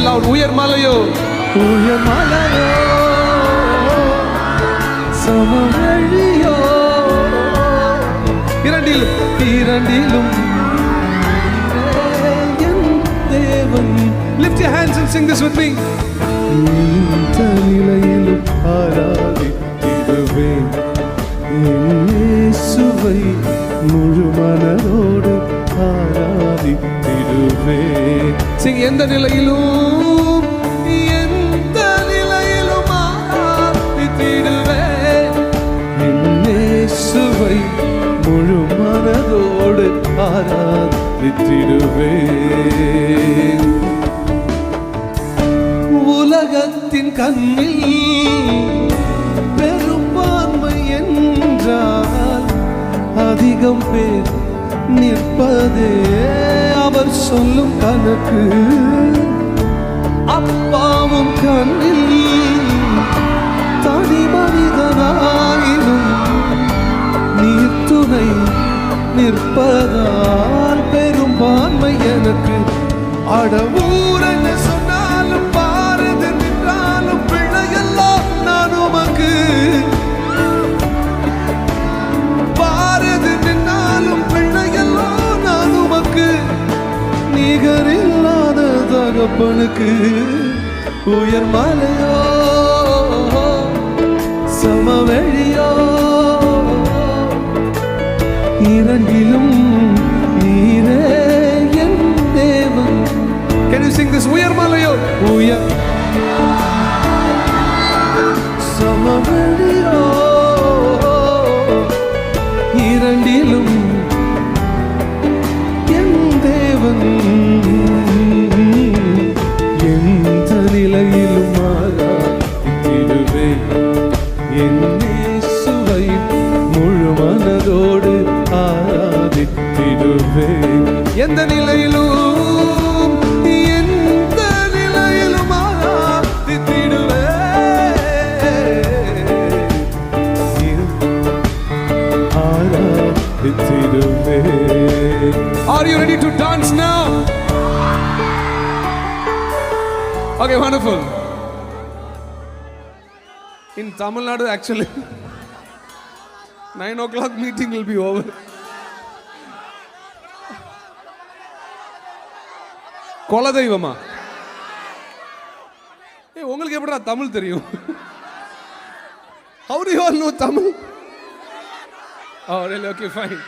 loud. உயர் மலையோ சமவெளியோ இரண்டிலும் என் தேவன். Lift your hands and sing this with me. நிலையிலும் ஆராதித்திடுவேன் இயேசுவை முழு மனதோடு ஆராதித்திடுவேன். Sing எந்த நிலையிலும் ஆராதித்திடுவேன் இயேசுவை முழு மனதோடு ஆராதித்திடுவேன். உலகத்தின் கண்ணில் பெரும்பான்மை என்றால் அதிகம் பேர் நிற்பதே அவர் சொல்லும் கணக்கு. அப்பாவும் கண்ணில் தனி மனிதனாயினும் நீர் துணை நிற்பதால் பெரும்பான்மை எனக்கு. அடவூர் என்ன சொன்னாலும் பாரது நின்றாலும் பிள்ளையெல்லாம் நான் உமக்கு. பாரது நின்றாலும் பிள்ளையெல்லாம் நான் உமக்கு. நிகரில்லாத தகப்பனுக்கு. உயர் மலையோ சமவெளியோ இரண்டிலும் நீரே என் தேவன். Can you sing this? உயர் மலையோ உயர் சமவெளியோ இரண்டிலும் என் தேவன். எந்த நிலையிலும் ஆராதித்திடுவேன் என் இயேசுவை முழு மனதோடு ஆராதித்திடுவேன். எந்த நிலையிலும் ஆராதித்திடுவேன். Are you ready to dance now? Okay, wonderful. In Tamil Nadu, actually, 9 o'clock meeting will be over. குலதெய்வமா? உங்களுக்கு எப்படிடா தமிழ் தெரியும்? How do you all know Tamil? Oh, really? Okay, fine.